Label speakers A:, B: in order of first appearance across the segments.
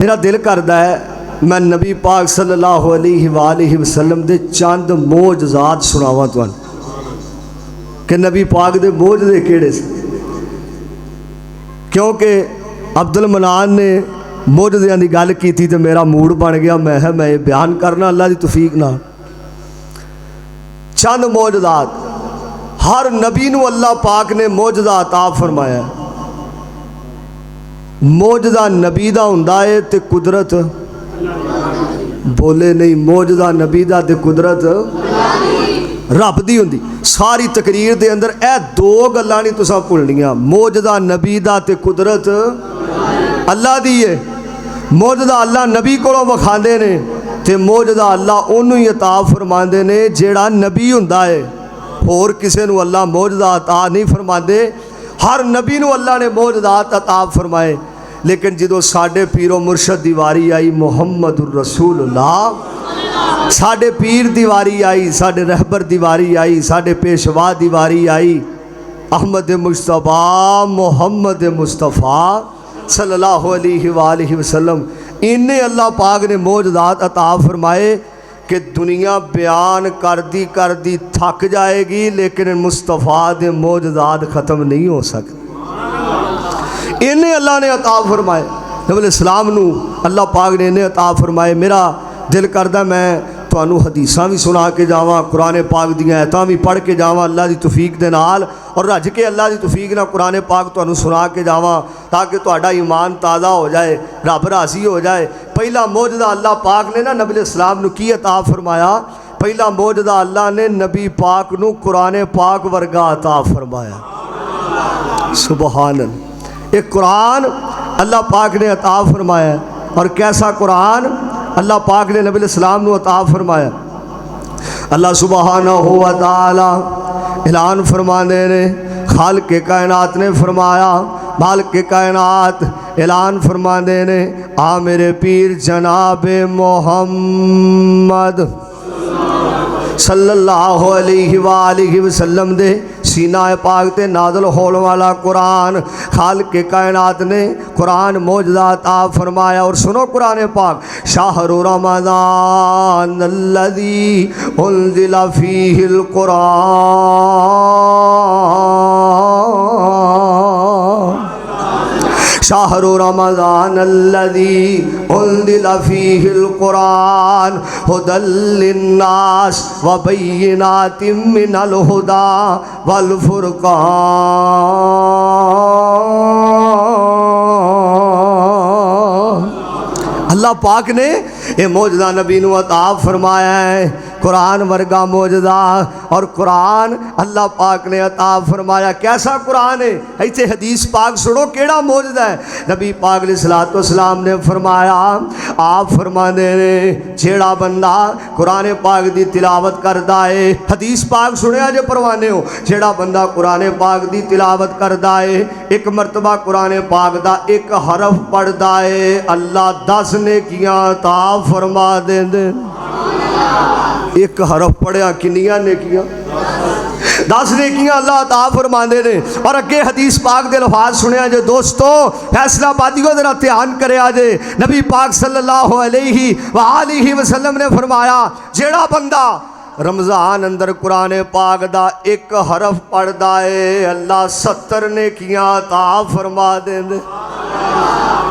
A: میرا دل کرتا ہے میں نبی پاک صلی اللہ علیہ وآلہ وسلم دے چند معجزات سناواں تانوں کہ نبی پاک دے معجزے کیڑے سے، کیونکہ عبد المنان نے معجزیاں دی گل کی تھی تو میرا موڈ بن گیا، میں بیان کرنا اللہ دی توفیق نہ چند معجزات۔ ہر نبی نو اللہ پاک نے معجزہ عطا فرمایا ہے۔ معجزہ نبی دا ہوندا ہے تے قدرت بولے نہیں، معجزہ نبی دا تے قدرت رب دی ہوندی۔ ساری تقریر دے اندر اے دو گلاں نہیں تساں بھولنیاں، معجزہ نبی دا تے قدرت اللہ دی ہے۔ معجزہ اللہ نبی کولوں وکھاندے نے تے معجزہ اللہ اونوں ہی عطا فرماندے نے جیڑا نبی ہوندا ہے، اور کسے نو اللہ معجزہ عطا نہیں فرماندے۔ ہر نبی نو اللہ نے معجزات عطا فرمائے، لیکن جدو ساڈے پیر و مرشد دی واری آئی محمد الرسول اللہ، ساڈے پیر دی واری آئی، ساڈے رہبر دی واری آئی، ساڈے پیشوا دی واری آئی، احمد مصطفیٰ محمد مصطفیٰ صلی اللہ علیہ وآلہ وسلم، انہیں اللہ پاک نے معجزات عطا فرمائے کہ دنیا بیان کردی تھک جائے گی، لیکن مصطفیٰ دے معجزات ختم نہیں ہو سکتے۔ انہیں اللہ نے عطا فرمائے، نبی علیہ السلام نو اللہ پاک نے انہیں عطا فرمائے۔ میرا دل کردہ میں تانوں حدیثاں بھی سنا کے جاواں، قرآن پاک دیاں آیتاں بھی پڑھ کے جاواں اللہ دی توفیق دے نال، اور رج کے اللہ دی توفیق نال قرآن پاک تانوں سنا کے جاواں تاکہ تہاڈا ایمان تازہ ہو جائے، رب راضی ہو جائے۔ پہلا معجزہ اللہ پاک نے نبی علیہ السلام نو کی عطا فرمایا؟ پہلا معجزہ اللہ نے نبی پاک نو قرآن پاک ورگا عطا فرمایا۔ سبحان اللہ، ایک قرآن اللہ پاک نے عطا فرمایا، اور کیسا قرآن اللہ پاک نے نبی علیہ السلام نو عطا فرمایا۔ اللہ سبحانہ و تعالی اعلان فرمانے نے، خالق کائنات نے فرمایا، مالک کائنات اعلان فرمانے نے، آ میرے پیر جناب محمد صلی اللہ علیہ وآلہ وسلم دے سینہ پاک تے نازل ہون والا قرآن، خالق کائنات نے قرآن معجزہ عطا فرمایا۔ اور سنو قرآن پاک، شہر رمضان الذی انزل فیہ القرآن، شہر رمضان الذی انزل فیہ القرآن ھدی للناس وبینات من الہدی والفرقان۔ اللہ پاک نے یہ معجزہ نبی نو عطا فرمایا ہے، قرآن ورگا معجزہ، اور قرآن اللہ پاک نے عطا فرمایا۔ کیسا قرآن ہے؟ ایسے حدیث پاک سنو کیڑا معجزہ ہے۔ نبی پاک علیہ السلام نے فرمایا، آپ فرمانے نے جیڑا بندہ قرآن پاک دی تلاوت کردا ہے، حدیث پاک سنیا جے پروانے ہو، جیڑا بندہ قرآن پاک دی تلاوت کردا ہے، ایک مرتبہ قرآن پاک دا ایک حرف پڑھدا ہے، اللہ 10 نیکیاں عطا فرما دیں دے۔ ایک حرف پڑھیا کنیاں نیکیاں؟ 10 نیکیاں اللہ عطا فرماندے نے۔ اور اگے حدیث پاک دے الفاظ سنیا جے دوستو، فیصلہ بادیوں ذرا دھیان کرے آجے، نبی پاک صلی اللہ علیہ وآلہ وسلم نے فرمایا، جیڑا بندہ رمضان اندر قرآن پاک دا ایک حرف پڑھدا ہے، اللہ 70 نیکیاں عطا فرما دیں دے۔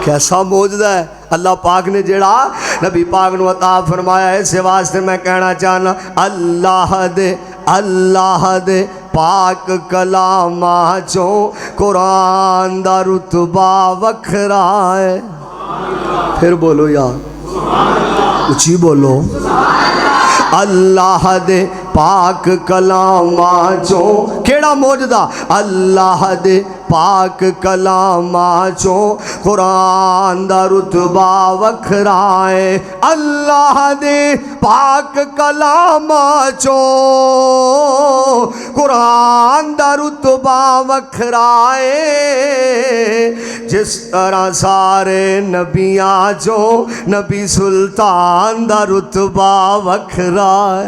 A: کیسا معجزہ ہے اللہ پاک نے جیڑا نبی پاک نو عطا فرمایا ہے۔ اس واسطے میں کہنا چاہنا، اللہ دے پاک کلاماں چوں قرآن دا رتبہ وکھرا ہے۔ پھر بولو یار، اچھی بولو، اللہ دے پاک کلاماں چوں کیڑا معجزہ؟ اللہ دے پاک کلاماں چوں قرآن دا رتبہ وکھرا ہے۔ اللہ دے پاک کلاماں چوں قرآن دا رتبہ وکھرا ہے، جس طرح سارے نبیاں چوں نبی سلطان دا رتبہ وکھرا ہے۔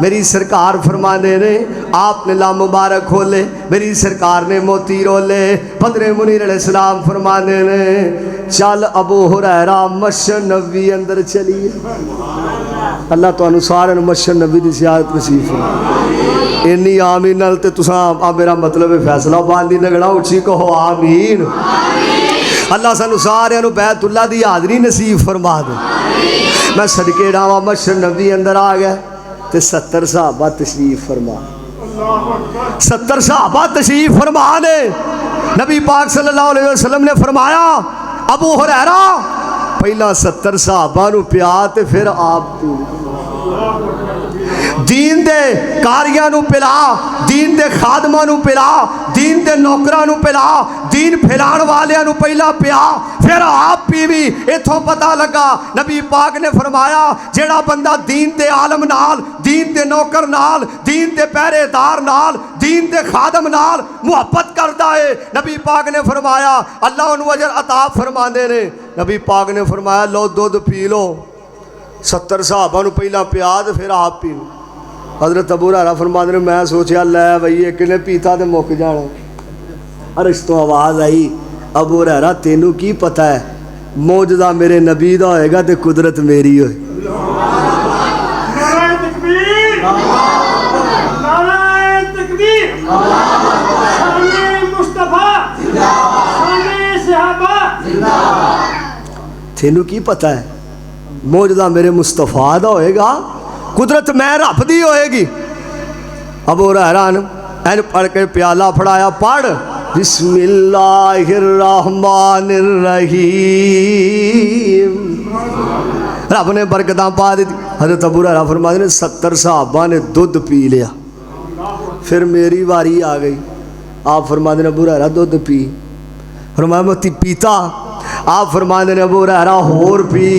A: میری سرکار فرماندے نے آپ نے لا مبارک کھولے میری سرکار نے موتی رولے بدر منیر علیہ السلام فرماندے نے چل ابو ہریرہ مسجد نبوی اندر چلیے اللہ تو سارے مسجد نبوی دی زیارت نصیب فرمائے انی آمین نال تے تساں میرا مطلب ہے فیصلہ باندھی نگڑا اچھی کہو آمین اللہ سانو سارے انو بیت اللہ دی حاضری نصیب فرما دے میں صدقے ڈاواں مسجد نبوی اندر آ گیا تے 70 صحابہ تشریف فرما 70 صحابہ تشریف فرما نے نبی پاک صلی اللہ علیہ وسلم نے فرمایا ابو ہریرہ پہلا 70 صحابہ نو پیا تے پھر آپ پی دین دے کاریاں نو پلا دین دے خادماں نو پلا دین دے نوکراں نو پلا دین پھیلان والیاں نو پہلا پیا پھر آپ پیوی ایتھوں پتہ لگا نبی پاک نے فرمایا جیڑا بندہ دین دے عالم نال دین دے نوکر نال دین دے پہرے دار نال دین دے خادم نال محبت کردا ہے نبی پاک نے فرمایا اللہ انہوں اجر عطا فرماندے نے نبی پاک نے فرمایا لو دودھ پی لو 70 صحابہ نو پہلا پیا تے پھر آپ پیو حضرت ابو ہریرہ فرماندے نے میں سوچیا لے بھئی ایک نے پیتا تے مک جانا عرش تو آواز آئی ابو ہریرہ تینوں کی پتہ ہے موجزہ میرے نبی دا ہوئے گا تے قدرت میری ہوئے
B: نعرہ تکبیر نعرہ تکبیر شان مصطفیٰ شان صحابہ
A: تینوں کی پتہ ہے موجزہ میرے مصطفیٰ دا ہوئے گا قدرت میں رب دی ہوئے گی ابو ہریرہ نے این پڑھ کے پیالہ پڑھایا پڑھ بسم اللہ الرحمن الرحیم رب نے برکتاں پا دی حضرت ابو ہریرہ فرماتے ہیں 70 صحابہ نے دودھ پی لیا پھر میری واری آ گئی آپ فرماتے ہیں ابو ہریرہ دودھ پی فرمایا میں پیتا آپ فرماتے ہیں ابو ہریرہ ہور پی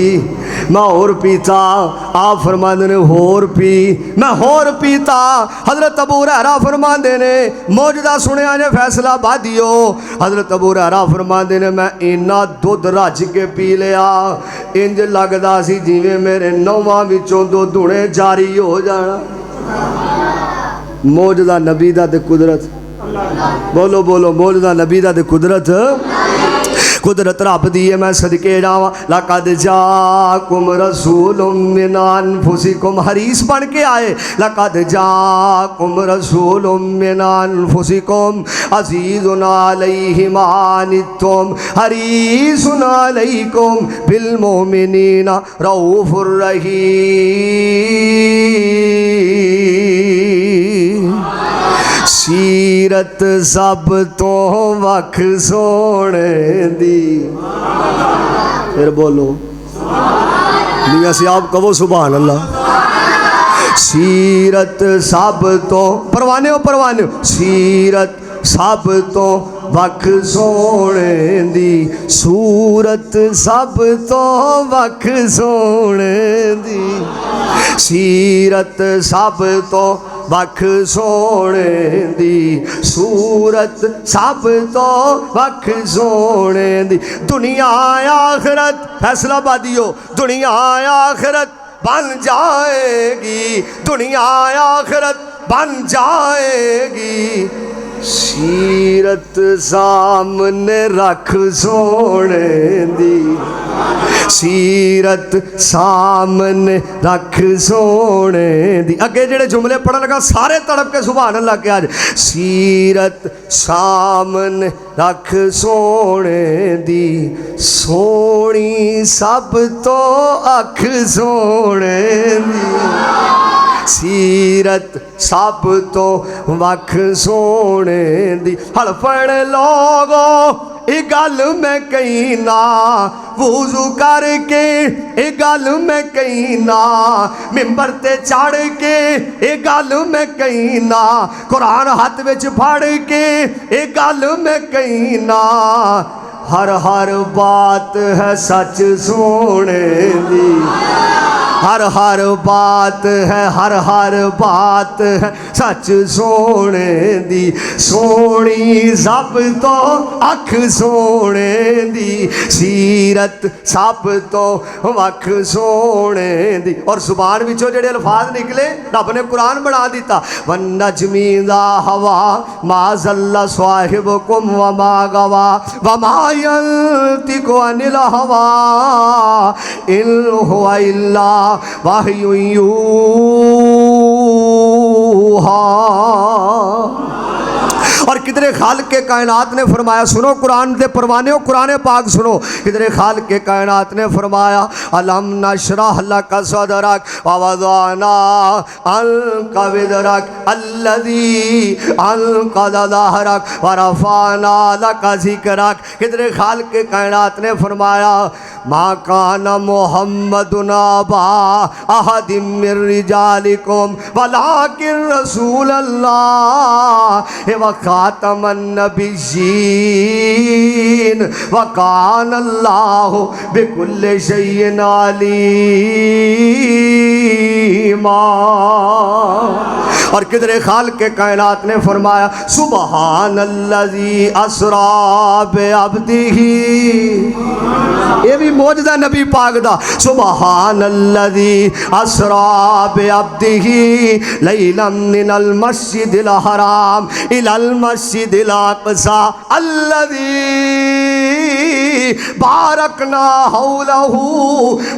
A: میں اور پیتا آپ فرماندے نے ہور پی میں ہور پیتا حضرت ابو ہریرہ فرماندے نے موجودہ سنیا نے فیصلہ بادیو حضرت ابو ہریرہ فرماندے نے میں اینا دودھ رج کے پی لیا انج لگدا سی جیویں میرے نواں وچوں دودھنے جاری ہو جانا موجودہ نبی دا تے قدرت بولو بولو موجودہ نبی دا تے قدرت قدرت رب دیئے میں صدقے جاواں لقد جاکم رسول من انفسکم حریص بن کے آئے لقد جاکم رسول من انفسکم عزیز علیہ ما عنتم حریص علیکم بالمؤمنین رؤوف الرحیم سیرت سب تو وکھ سونے دی پھر بولو میاں سے آپ کہو سبحان اللہ سیرت سب تو پروانے ہو سیرت سب تو وکھ سونے دی صورت سب تو وکھ سونے دی سیرت سب تو وکھ سونے دی صورت سب تو وکھ سونے دی دنیا آخرت فیصلہ بادیو دنیا آخرت بن جائے گی دنیا آخرت بن جائے گی سیرت سامنے رکھ سونے دی سیرت سامنے رکھ سونے دی اگے جڑے جملے پڑھن لگا سارے تڑپ کے سبحان اللہ کے آج سیرت سامنے رکھ سونے دی سونی سب تو اکھ سونے دی سیرت سب تو وکھ سونے دی ہل پڑ لوگو اے گل میں کہینا وضو کر کے اے گل میں کہینا ممبر تے چڑھ کے اے گل میں کہینا قرآن ہاتھ وچ پھڑ کے اے گل میں کہینا ہر ہر بات ہے سچ سونے دی ہر ہر بات ہے ہر ہر بات ہے سچ سونے دی سونی سب تو اکھ سونے دی سیرت سب تو وکھ سونے دی اور زبان وچوں جڑے الفاظ نکلے رب نے قرآن بنا دیتا وَالنَّجْمِ اِذَا هَوَىٰ مَا ضَلَّ صَاحِبُكُمْ وَمَا غَوَىٰ وَمَا يَنطِقُ عَنِ الْهَوَىٰ إِنْ هُوَ إِلَّا وَحْيٌ يُوحَىٰ اور کدھر خالق کے کائنات نے فرمایا سنو قرآن دے پروانے ہو قرآن پاک سنو کدھر خالق کے کائنات نے فرمایا الم نشرح لک صدرک ووضعنا عنک وزرک الذی انقض ظہرک ورفعنا لک ذکرک کدھر خالق کے کائنات نے فرمایا ما کان محمد ابا احد من رجالکم ولکن رسول اللہ وخاتم النبیین وکان اللہ بکل شیء علیما اور کدھر خالق کے کائنات نے فرمایا سبحان الذی اسرا بعبدہ یہ بھی موجزہ نبی پاک دا سبحان الذی اسرا بعبدہ لیلا من المسجد الحرام الى المسجد الاقصى الذي بارکنا حولہ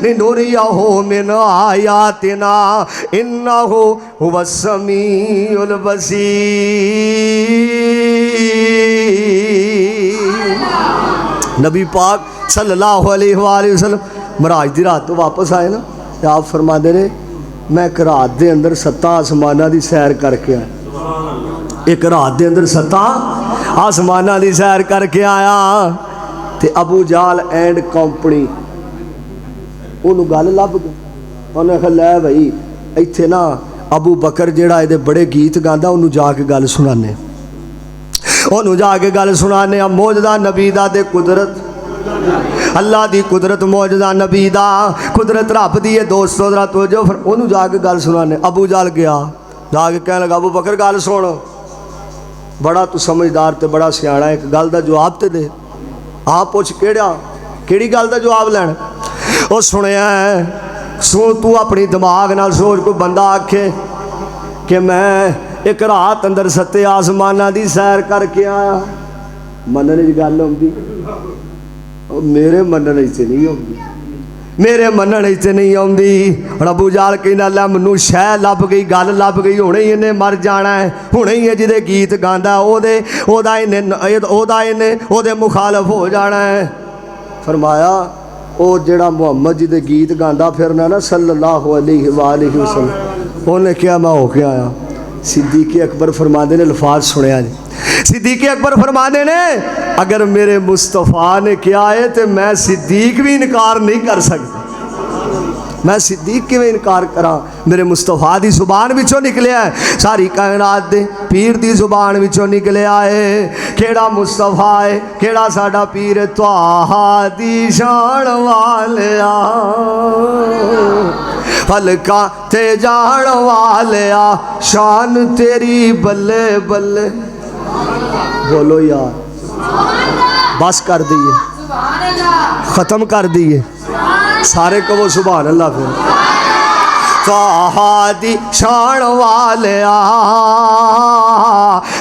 A: لنریہ من آیاتنا انہ هو السمیع البصیر نبی پاک صلی اللہ علیہ وآلہ وسلم معراج دی رات تو واپس آئے نا آپ فرما دے رہے میں ایک رات دے اندر 7 آسمانہ دی سیر کر کے آیا ایک رات دے اندر 7 آسمانہ دی سیر کر کے آیا تے ابو جال اینڈ کمپنی انہوں گل لب گئی انہوں نے کہا لے بھائی ایتھے نا ابو بکر جیڑا ایدے بڑے گیت گاندہ انہوں جا کے گل سنانے انہوں جا کے گل سنانے موجدہ نبی دا دے قدرت اللہ دی قدرت موجدہ نبی دا قدرت رب دی ہے دوستو ذرا توجہ انہوں جا کے گل سنانے ابو جال گیا جا کے کہنے لگا ابو بکر گل سن بڑا تو سمجھدار تے بڑا سیاڑا ایک گل دا جواب تے دے آپ پوچھ کیڑی گل دا جواب لینا وہ سنیا ہے سن تو اپنی دماغ نال سوچ کو بندہ آکھے کہ میں ایک رات اندر 7 آسمانہ دی سیر کر کے آیا مننے دی گل ہوندی میرے مننے سے نہیں ہوندی میرے مننے سے نہیں ہوندی ابو جال کہنا لے منوں شے لب گئی گل لب گئی ہونے ہی انہیں مر جانا ہے ہونے ہی جدے گیت گاندا او دے مخالف ہو جانا ہے فرمایا او جڑا محمد جی دے گیت گاندا پھرنا نا صلی اللہ علیہ وآلہ وسلم انہیں کیا میں ہو کے آیا صدیق اکبر فرماندے نے الفاظ سنیا جی صدیق اکبر فرماندے نے اگر میرے مصطفیٰ نے کیا ہے تو میں صدیق بھی انکار نہیں کر سکتا میں صدیق کی میں انکار کرا میرے مصطفیٰ دی زبان وچوں نکلے آئے ساری کائنات دے پیر دی زبان وچوں نکلے آئے کیڑا مصطفیٰ ہے کیڑا ساڑا پیر توہا دی شان والیا فلکا تے جان والیا شان تیری بلے بلے بولو یار بس کر دیئے ختم کر دیئے سارے کو وہ سبحان اللہ پھر توہا دی شان والیا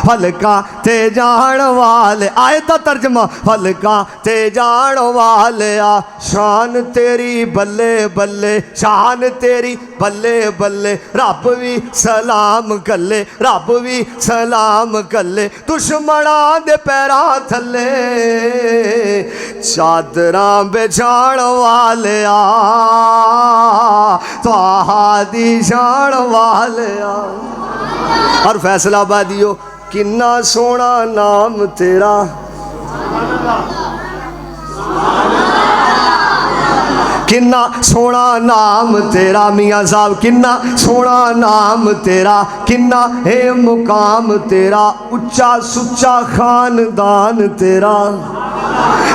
A: فلکا تے جان والے آیت ترجمہ فلکا تے جان والیا شان تیری بلے بلے شان تیری بلے بلے رب بھی سلام کلے رب بھی سلام کلے دشمناں دے پیراں تھلے چادراں بچھاڑ والیا توہا دی شان والیا اور فیصلہ آبادیو کنا سونا نام تیرا کنا سونا نام تیرا میاں صاحب کنا سونا نام تیرا کنا ہے مقام تیرا اچھا سچا خاندان تیرا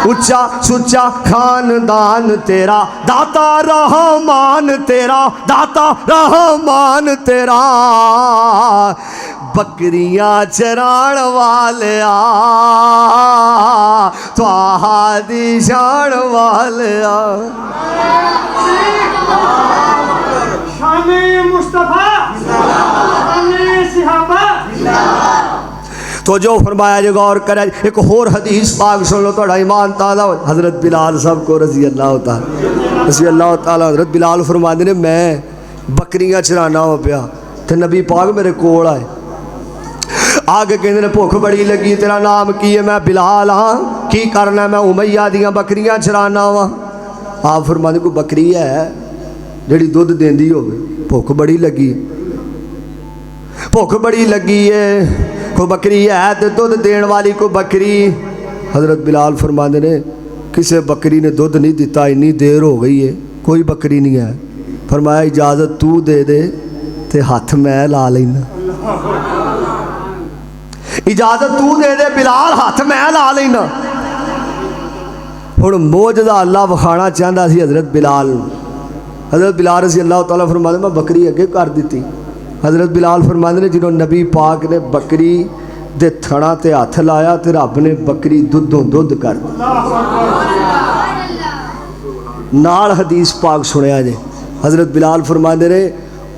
A: اچا سچا خاندان تیرا داتا رحمان تیرا داتا رحمان تیرا بکریاں چران والیا تواہا دی شان والیا
B: شان مصطفیٰ شان صحابہ
A: تو جو فرمایا جو غور کرے ایک اور حدیث پاک سن لو توڑا ایمان تعالیٰ حضرت بلال صاحب کو رضی اللہ تعالیٰ حضرت بلال فرما دے میں بکریاں چرانا ہو پیا تو نبی پاک میرے کول آئے آگے کہنے نے بھوک بڑی لگی تیرا نام کی ہے میں بلال ہاں کی کرنا ہے میں امیہ دیاں بکریاں چرانا ہوا آپ فرما دے کوئی بکری ہے جڑی دودھ دین دی ہوگی بھوک بڑی لگی ہے کوئی بکری ہے تو دودھ دین والی کوئی بکری حضرت بلال فرماندے نے کسے بکری نے دودھ نہیں دیتا اتنی دیر ہو گئی ہے کوئی بکری نہیں ہے فرمایا اجازت تو دے دے تے ہاتھ میں لا لینا اجازت تو دے دے بلال ہاتھ میں لا لینا ہن موجزہ اللہ بخانا چاہتا سی حضرت بلال رضی اللہ تعالیٰ فرماندے میں بکری اگے کر دیتی حضرت بلال فرماندے نے جنہوں نبی پاک نے بکری دے تھڑا تے ہاتھ لایا تے رب نے بکری دودھ کر نال حدیث پاک سنیا جے حضرت بلال فرماندے نے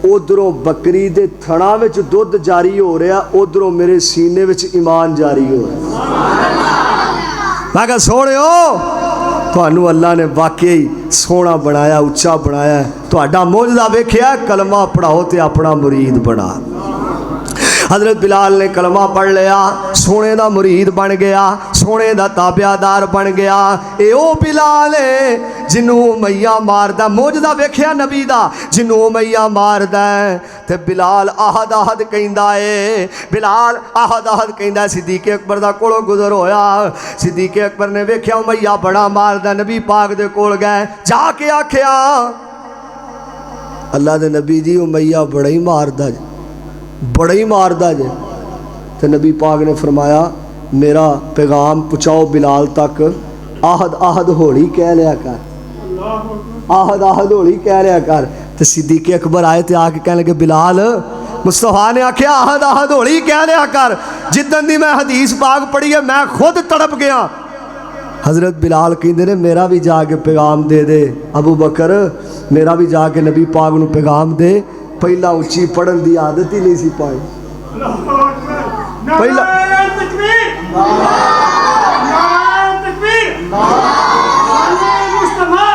A: ادھروں بکری دے تھڑا وچ دودھ جاری ہو رہا ادھروں میرے سینے وچ ایمان جاری ہو رہا میں کہا سوڑے ہو تو انہوں اللہ نے واقعی سونا بنایا اچھا بنایا ہے تو اڈا موجزہ بیکھیا کلمہ پڑھاؤ تے اپنا مرید بنا حضرت بلال نے کلمہ پڑھ لیا سونے دا مرید بن گیا سونے دا تابعدار بن گیا اے او بلال ہے جنوں امیہ ماردا موجزہ ویکھیا نبی دا جنوں امیہ ماردا ہے تے بلال احد احد کہندا ہے بلال احد احد کہندا ہے صدیق اکبر دا کولوں گزر ہویا صدیق اکبر نے ویکھیا امیہ بڑا ماردا نبی پاک دے کول گئے جا کے آکھیا اللہ دے نبی جی امیہ بڑا ہی ماردا جے تو نبی پاک نے فرمایا میرا پیغام پہنچاؤ بلال تک آہد ہوڑی کہہ لیا کر آہد ہوڑی کہہ لیا کر تو صدیق اکبر آئے تھے آ کے کہنے لگے بلال مصطفیٰ نے آکھیا آہد ہوڑی کہہ لیا کر جتن دی میں حدیث پاک پڑھی ہے میں خود تڑپ گیا حضرت بلال کہندے نے میرا بھی جا کے پیغام دے دے ابو بکر میرا بھی جا کے نبی پاک نو پیغام دے پہلا اچھی پڑھن دی عادت ہی نہیں سی پائی پہلا
B: تکبیر تکبیر شان مصطفیٰ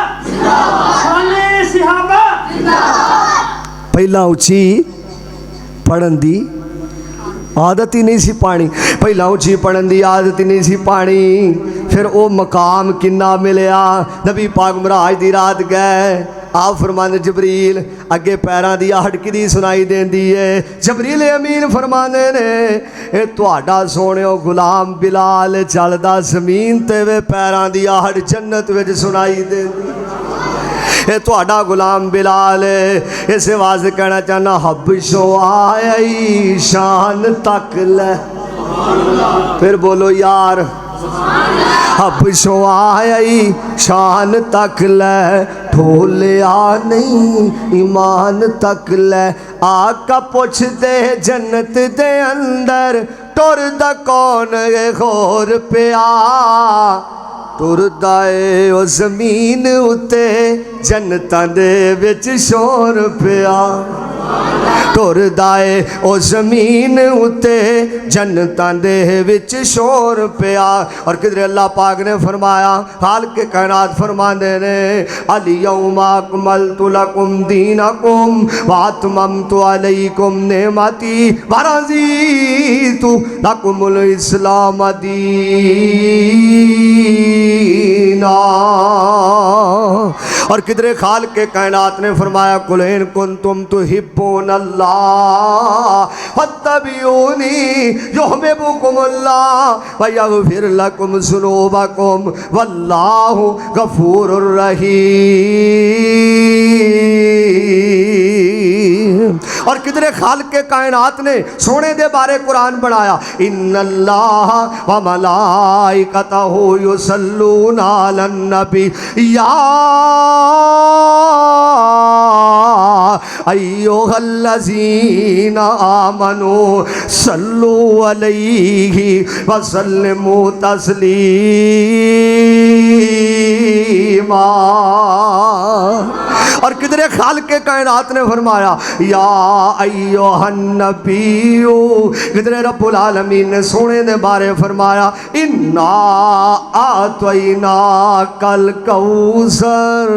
B: شان صحابہ
A: پہلا اچھی پڑھن دی عادت ہی نہیں سی پانی پہلا اچھی پڑھن دی عادت ہی نہیں سی پانی پھر او مقام کنا ملیا نبی پاک مراج دی رات گئے آپ فرمانے جبریل اگے پیران دی آہٹ کی دی سنائی دین دیئے جبریل امین فرمانے نے اے توڑا سونےو غلام بلال چل دا زمین تے وے پیران دی آہٹ جنت وچ سنائی دین دیئے اے توڑا غلام بلال اسے واضح کہنا چاہنا حبشو آئی شان تک لے پھر بولو یار حبشو آئی شان تک لے ٹھولیا نہیں ایمان تک لے آقا پوچھ دے جنت دے اندر ٹور دا کون غور پیا ٹور دائے او زمین اتے جنتاں دے وچ شور پیا ٹور دائے او زمین اتے جنتاں دے وچ شور پیا اور کدھر اللہ پاک نے فرمایا خالق کائنات فرماندے نے الیوم اکملت لکم دینکم واتممت علیکم نعمتی ورضیت لکم الاسلام دینا اور کدھر خالق کائنات نے فرمایا قل ان کنتم تحبون اللہ فاتبعونی یحببکم اللہ ویغفر لکم ذنوبکم واللہ غفور الرحیم اور کدھر خالق کے کائنات نے سونے دے بارے قرآن بنایا ان اللہ و ملائکتہ یصلون علی النبی یا ایھا الذین آمنوا صلوا علیہ وسلموا تسلیما۔ اور کدھر خالق کے کائنات نے فرمایا یا ایھا النبی، کدھر رب العالمین نے سونے دے بارے فرمایا انا اعطیناک الکوثر۔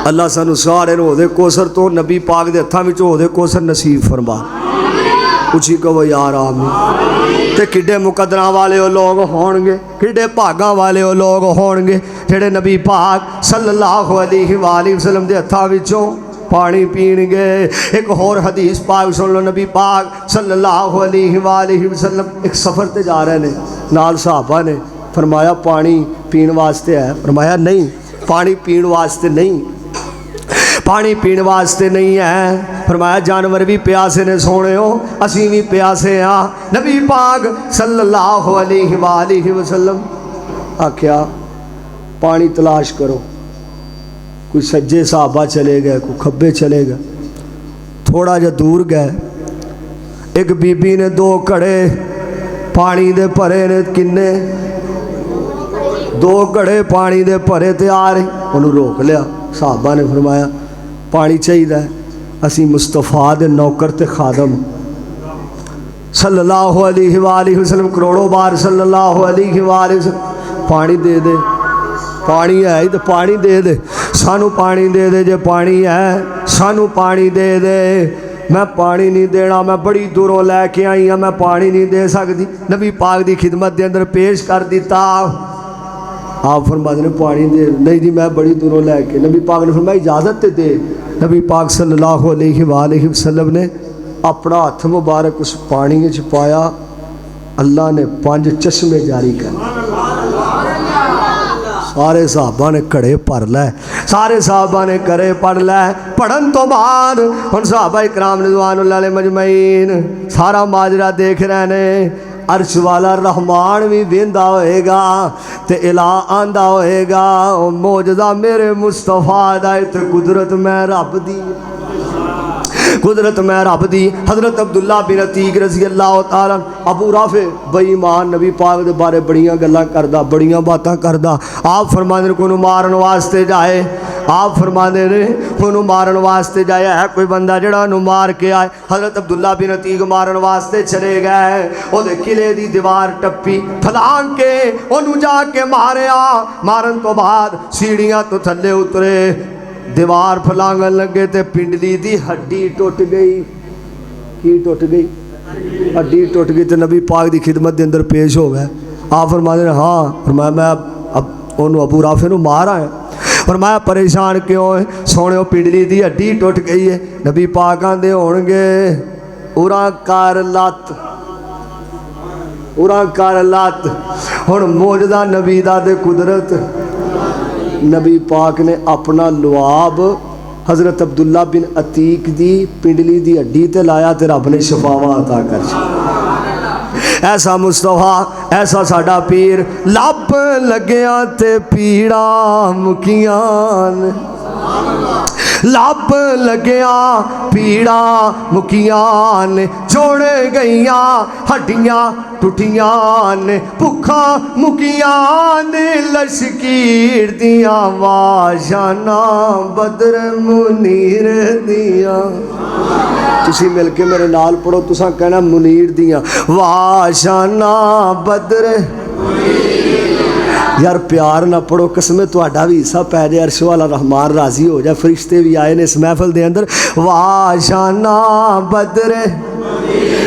A: اللہ سانو سارے نو دے کوثر تو نبی پاک دے ہتھاں وچوں دے کوثر نصیب فرما۔ اچھی کہو یار آمین۔ تے کڈے مقدراں والے او لوگ ہون گے، کڈے بھاگاں والے او لوگ ہون گے جڑے نبی پاک صلی اللہ علیہ وآلہ وسلم دے ہتھاں وچوں پانی پین گے۔ ایک اور حدیث پاک سن لو، نبی پاک صلی اللہ علیہ وآلہ وسلم ایک سفر تے جا رہے نے، نال صحابہ نے فرمایا پانی پین واسطے ہے؟ فرمایا نہیں، پانی پین واسطے نہیں، پانی پین واسطے نہیں ہے۔ فرمایا جانور بھی پیاسے نے سونے ہو، اسی بھی پیاسے ہاں۔ نبی پاک صلی اللہ علیہ وآلہ وسلم آکھیا پانی تلاش کرو۔ کوئی سجے صحابہ چلے گئے، کوئی کھبے چلے گئے، تھوڑا جا دور گئے، ایک بی بی نے دو کڑے پانی دے پرے نے، کنے دو کڑے پانی دے پرے تے آ رہی، انہوں روک لیا۔ صحابہ نے فرمایا پانی چاہیے، اسی مصطفیٰ دے نوکر تے خادم صلی اللہ علیہ وآلہ وسلم، کروڑوں بار صلی اللہ علیہ وآلہ وسلم پانی دے دے، پانی ہے تو پانی دے دے، سانو پانی دے دے، جے پانی ہے سانو پانی دے دے۔ میں پانی نہیں دینا، میں بڑی دوروں لے کے آئی ہوں، میں پانی نہیں دے سکتی۔ نبی پاک دی خدمت دے اندر پیش کر دیتا۔ آپ فرماتے ہیں پانی دے، نہیں جی میں بڑی دوروں لے کے، نبی پاک نے فرمایا اجازت تے دے۔ نبی پاک صلی اللہ علیہ وآلہ وسلم نے اپنا ہاتھ مبارک اس پانی وچ پایا، اللہ نے 5 چشمے جاری کر، سارے صحابہ نے کڑے پڑھ لے، سارے صحابہ نے کرے پڑھ لے۔ پڑھن تو بعد ان صحابہ اکرام رضوان اللہ علیہ مجمعین سارا ماجرا دیکھ رہے نے۔ عرش والا رحمان بھی ویندا ہوئے گا تے الہ آندا ہوئے گا، او موجزہ میرے مصطفیٰ دا تے قدرت میں رب دی، قدرت میں رب دی۔ حضرت عبداللہ بن عتیق رضی اللہ تعالیٰ، ابو رافع بے ایمان نبی پاک دے بارے بڑیاں گلاں کردہ، بڑیاں باتاں کردہ۔ آپ فرماندے نے کوئی مارن واسطے جائے، آپ فرماندے نے کوئی مارن واسطے جائے، ہے کوئی بندہ جڑا انہوں مار کے آئے۔ حضرت عبداللہ بن عتیق مارن واسطے چلے گئے، او دے قلعے دی دیوار ٹپی، پھلانگ کے انہوں جا کے ماریا۔ مارن تو بعد سیڑھیاں تو تھلے اترے، دیوار پھلانگن لگے تے پنڈلی دی ہڈی ٹوٹ گئی۔ کی ٹوٹ گئی؟ ہڈی ٹوٹ گئی تے نبی پاک دی خدمت دے اندر پیش ہو گئے۔ آپ فرماتے ہیں ہاں، فرمایا میں اب انہوں ابو رافع نو مارا ہے۔ فرمایا پریشان کیوں ہے؟ سونے پنڈلی دی ہڈی ٹوٹ گئی ہے۔ نبی پاک آندے ہون گے اُراں کار لات، اُراں کار لات۔ ہن موجزہ نبی دا دے قدرت، نبی پاک نے اپنا لعاب حضرت عبداللہ بن عتیق دی پنڈلی دی ہڈی تے لایا تے رب نے شفاواں عطا کر چکی۔ ایسا مصطفیٰ، ایسا ساڈا پیر، لب لگیاں تے پیڑاں مکیاں، لب لگیاں پیڑاں مکیاں، جوڑے گئیاں ہڈیاں ٹوٹیاں، بھکھاں مکیاں، لشکیر دیاں واشاناں، بدر منیر دیاں۔ تسی مل کے میرے نال پڑھو، تساں کہنا منیر دیاں واشاناں، بدر یار پیار نہ پڑھو، قسمیں تہاڈا بھی حصہ پے جائے، عرش والا رحمان راضی ہو جائے۔ فرشتے بھی آئے نے اس محفل دے اندر، واشاناں بدر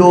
A: 2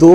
A: 2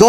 A: 2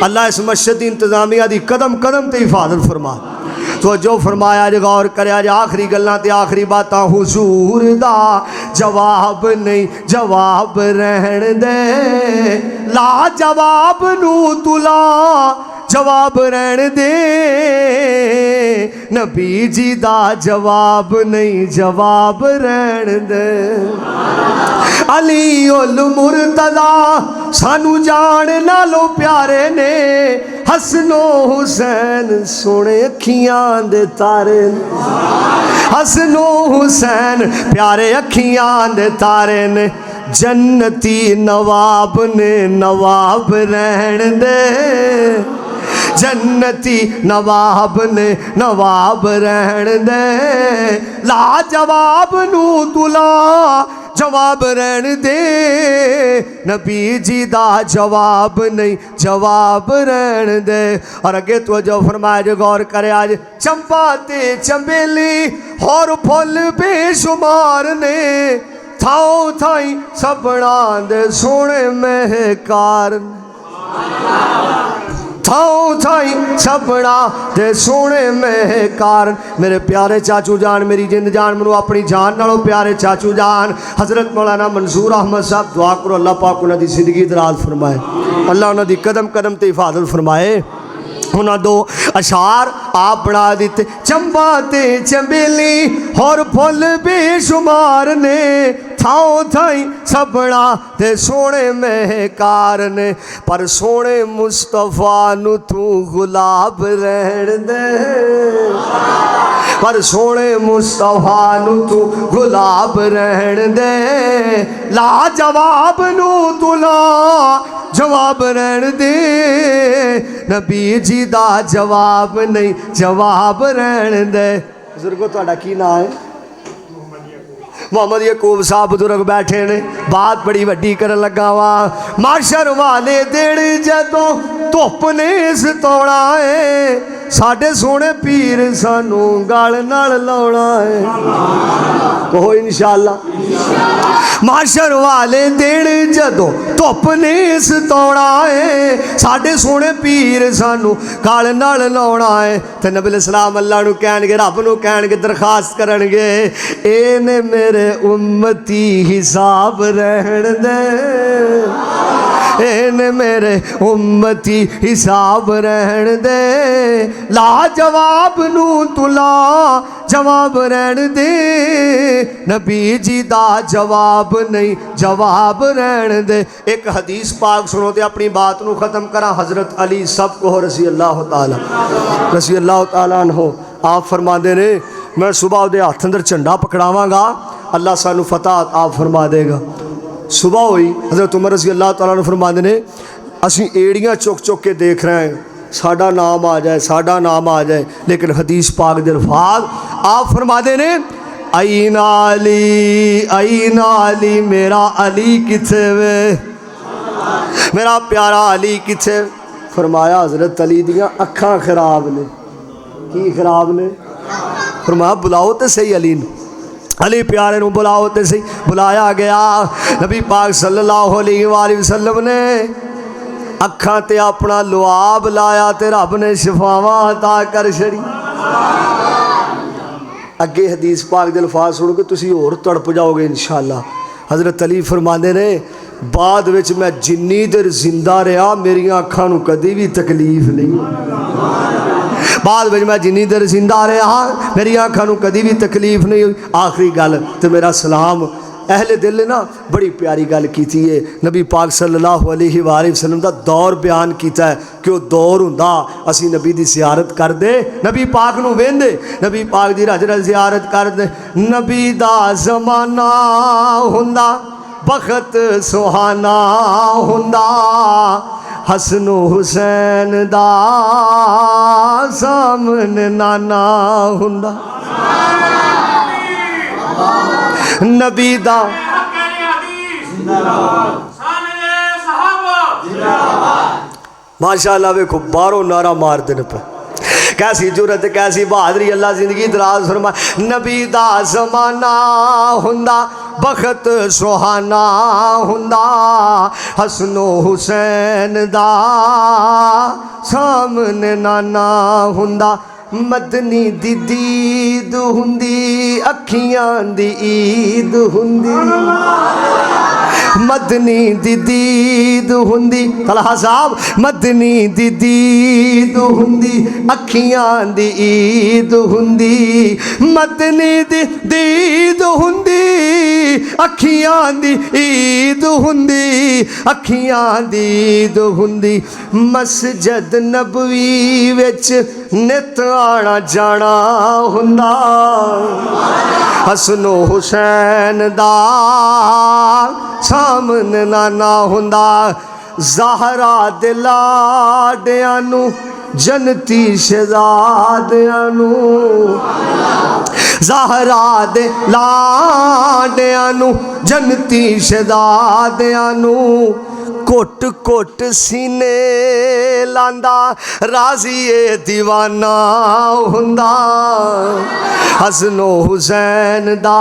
A: اللہ اس مسجد دی انتظامیہ دی قدم قدم تے حفاظت فرما تو جو فرمایا جو غور کریا جو آخری گلاں تے آخری باتاں حضور دا جواب نہیں جواب رہن دے لا جواب نو تلا جواب رہن دے نبی جی دا جواب نہیں جواب رہن دے علی المرتضی سانو جان نالو پیارے نے حسن و حسین سونے اکھیاں دے تارے نے حسن و حسین پیارے اکھیاں دے تارے نے جنتی نواب نے نواب رہن دے جنتی نواب نے نواب رہن دے لا جواب نو تلا جواب رہن دے نبی جی دا جواب نہیں جواب رہن دے اور اگے تو جو فرمایا جو غور کرے آج چمپا تے چمبیلی اور پھول بے شمار نے تھاؤ تھائی سبڑا دے سونے مہکار تھاؤ تھائی سبڑا دے سونے مہکار میرے پیارے چاچو جان میری جند جان منو اپنی جان نالو پیارے چاچو جان حضرت مولانا منظور احمد صاحب دعا کرو اللہ پاک انہاں دی زندگی دراز فرمائے اللہ انہاں دی قدم قدم تے حفاظت فرمائے انہاں دو اشعار آپ بنا دیتے چمبا تے چمبیلی اور پھول بے شمار نے تھاؤ تھائی سبڑا تے سونے مہکار نے پر سونے مصطفیٰ نو تو گلاب رہن دے پر سونے مصطفیٰ نو تو گلاب رہن دے لا جواب نو تلا جواب رہن دے نبی جی دا جواب نہیں جواب رہن دے بزرگو تہاڈا کی نام ہے محمد یعقوب صاحب بزرگ بیٹھے نے بات بڑی وڈی کرن لگا وا معاشر والے دن جدوں دھوپ نے ستونا ہے ساڈے سونے پیر سانو گل نال لاونا ہے کہو انشاءاللہ معاشر والے دن جدوں دھوپ نے ستونا ہے ساڈے سونے پیر سانو گل نال لاونا ہے تے نبی علیہ السلام اللہ نو کہن گے رب نو کہن گے درخواست کرن گے اے نے میرے امتی حساب رہن دے اے نے میرے امتی حساب رہن دے لا جواب نو تلا جواب رہن دے نبی جی دا جواب نہیں جواب رہن دے ایک حدیث پاک سنو دے اپنی بات نو ختم کرا حضرت علی سب کو رضی اللہ تعالیٰ عنہ آپ فرما دے رہے میں صبح دے ہاتھ اندر چنڈا پکڑاواں گا اللہ سانو فتح آپ فرما دے گا صبح ہوئی حضرت عمر رضی اللہ تعالیٰ عنہ فرما دے نے اسی ایڑیاں چوک چوک کے دیکھ رہے ہیں ساڈا نام آ جائے ساڈا نام آ جائے لیکن حدیث پاک دے الفاظ آپ فرما دے نے این علی میرا علی کتھے وے میرا پیارا علی کتھے فرمایا حضرت علی دیاں اکھاں خراب نے کی خراب نے فرمایا بلاؤ تے صحیح علی نے علی پیارے نو بلاؤ تے صحیح بلایا گیا نبی پاک صلی اللہ علیہ وآلہ وسلم نے اکھاں تے اپنا لعاب لایا تے رب نے شفاواں عطا کر چھڑی اگے حدیث پاک دے الفاظ سن کے تسی اور تڑپ جاؤ گے انشاءاللہ حضرت علی فرماندے نے بعد وچ میں جنی دیر زندہ رہا میری اکھاں نو کدی بھی تکلیف نہیں بعد وچ میں جنی دیر زندہ رہا میری آنکھاں نو کدی بھی تکلیف نہیں ہوئی آخری گل تے میرا سلام اہل دل نے نا بڑی پیاری گل کیتی ہے نبی پاک صلی اللہ علیہ وآلہ وسلم دا دور بیان کیتا ہے کہ وہ دور ہوندا اسی نبی دی زیارت کر دے نبی پاک نو ویندے نبی پاک دی رج رج زیارت کر دے نبی دا زمانہ ہوندا بخت سہانا ہوندا حسن و حسین دا سامنے نانا ہوندا نبی دا ماشاءاللہ ویکھو باروں نعرہ مار دین پہ کیسی جرت کیسی بہادری اللہ زندگی دراز فرمائے نبی دا زمانہ ہوندا بخت سہانا ہوندا حسن و حسین دا سامنے نانا ہوندا مدنی دی دید ہوندی اکھیاں دی عید ہوندی مدنی دی دید ہوندی طلحہ صاحب مدنی دی دید ہوندی اکھیاں دی عید ہوندی مدنی دی دید ہوندی اکھیاں دی عید ہوندی اکھیاں دی عید ہوندی مسجد نبوی وچ نت آنا جانا ہوندا حسن و حسین دا سامنے نانا ہوندا زہرا دے لاڈیاں نو جنتی شہزادیاں نو زہرا دے لاڈیاں نو جنتی شہزادیاں نو کوٹ کوٹ سینے لاندا راضی دیوانہ ہوندا حسن و حسین دا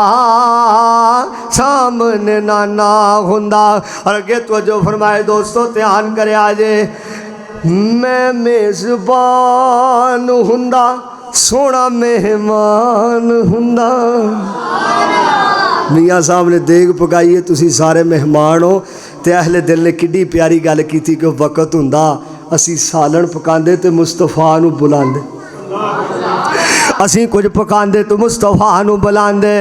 A: سامنے نانا ہوندا اور اگے توجہ فرمائے دوستو دھیان کرے آجے میں میزبان ہوندا سونا مہمان ہوندا میاں صاحب نے دیگ پکائی ہے تسی سارے مہمان ہو تے اہل دل نے کڈی پیاری گل کیتی کہ وقت ہوندا اسی سالن پکاندے تے مصطفیٰ نو بلاندے اسی کچھ پکاندے تو مصطفیٰ نو بلاندے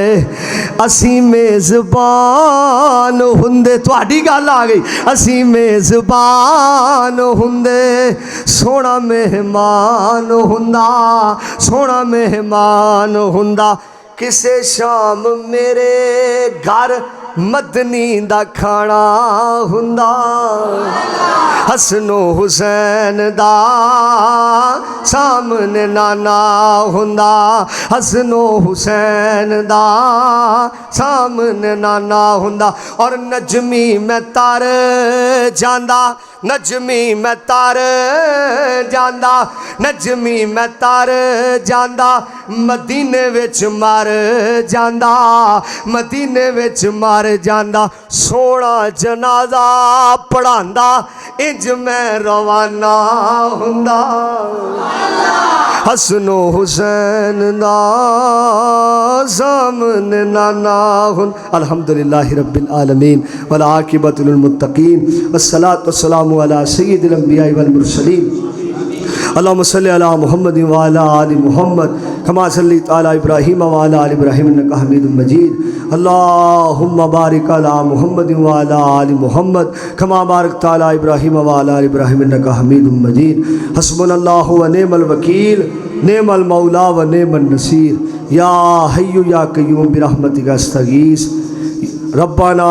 A: اسی میزبان ہوندے تہاڈی گل آ گئی اسی میزبان ہوندے سونا مہمان ہوندا سونا مہمان ہوندا کسے شام میرے گھر مدنی دا کھانا ہوندا حسن و حسین دا سامنے نانا ہوندا حسن و حسین دا سامنے نانا ہوندا اور نجمی میں تار جاندا نجمی میں تار جاندا نجمی میں تار جاندا مدینے وچ مر جاندا مدینے وچ مر جاندا سونا جنازہ پڑھاندا انج میں روانہ ہوندا حسن و حسین دا سامنے نانا ہون الحمدللہ رب العالمین والعاقبۃ للمتقین والصلاۃ والسلام علی سید الانبیاء والمرسلین اللہم صلی علی محمد وعلی آل محمد کما صلیت علی ابراہیم وعلی آل ابراہیم انکا حمید مجید اللہم بارک علی محمد وعلی آل محمد کما بارکت علی ابراہیم وعلی آل ابراہیم انکا حمید مجید حسبنا اللہ و نعم الوکیل نعم المولا و نعم النصیر یا حی یا قیوم برحمتک استغیث ربنا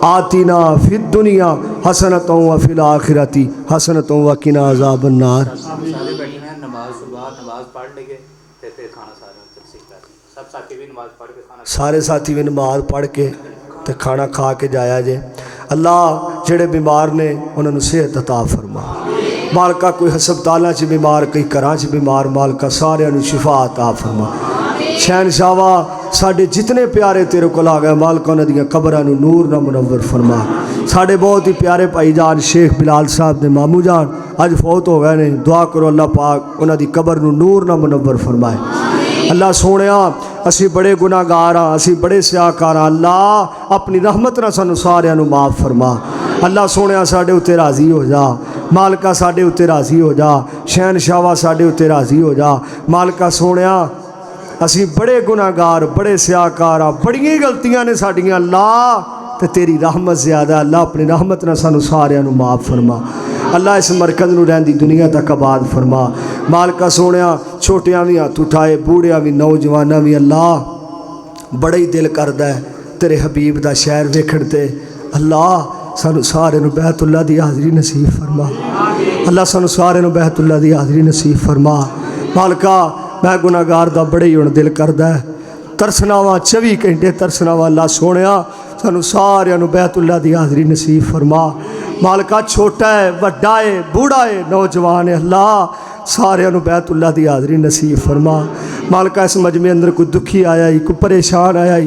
A: آتنا فی الدنیا حسنۃ و فی الآخرۃ حسنۃ و قنا عذاب النار
C: سارے بیٹھے ہیں نماز صبح نماز پڑھ لے گے تے کھانا سارے تقسیم کر سب ساتھی بھی نماز پڑھ کے کھانا
A: سارے ساتھی بھی نماز پڑھ کے تے کھانا کھا کے جایا جے اللہ جڑے بیمار نے انہوں نے صحت عطا فرما مالکا کوئی ہسپتالاں چ بیمار کوئی گھراں چ بیمار مالکا سارے نوں شفا عطا فرما شہنشاہ ساڈے جتنے پیارے تیرے کول آ گئے مالکا انہاں دیاں قبراں نوں نور نہ منور فرما ساڈے بہت ہی پیارے بھائی جان شیخ بلال صاحب دے ماموں جان اج فوت ہو گئے نے دعا کرو اللہ پاک انہاں دی قبر نوں نور نہ منور فرمائے اللہ سونیا اسی بڑے گناہ گار ہاں اسی بڑے سیاہکار ہاں اللہ اپنی رحمت نہ سانو ساریاں نوں معاف فرما اللہ سونیا ساڈے اُتے راضی ہو جا مالکا ساڈے اُتے راضی ہو جا شہنشاہ ساڈے اُتے راضی ہو جا مالکا سونیا اسی بڑے گناہ گار بڑے سیاہکار ہاں بڑی غلطیاں نے ساڈیاں اللہ تے تیری رحمت زیادہ اللہ اپنی رحمت نہ سانو ساریاں نوں معاف فرما اللہ اس مرکز نوں رہندی دنیا تک آباد فرما مالکا سونیا چھوٹیاں بھی ہاتھ اٹھائے بوڑھیاں بھی نوجواناں بھی اللہ بڑا ہی دل کردا ہے تیرے حبیب دا شہر ویکھن تے اللہ سانو سارے نوں بیت اللہ دی حاضری نصیب فرما اللہ سانو سارے نوں بیت اللہ دی حاضری نصیب فرما مالکا میں گناہ گار دا بڑے ہی ہن دل کردا ہے ترسنا وا 24 گھنٹے ترسنا وا اللہ سونیا سانو سارے نوں بیت اللہ دی حاضری نصیب فرما مالکا چھوٹا ہے وڈا ہے بوڑھا ہے نوجوان ہے اللہ سارے نوں بیت اللہ دی حاضری نصیب فرما مالکا اس مجمع اندر کوئی دکھی آیا ہی کوئی پریشان آیا ہی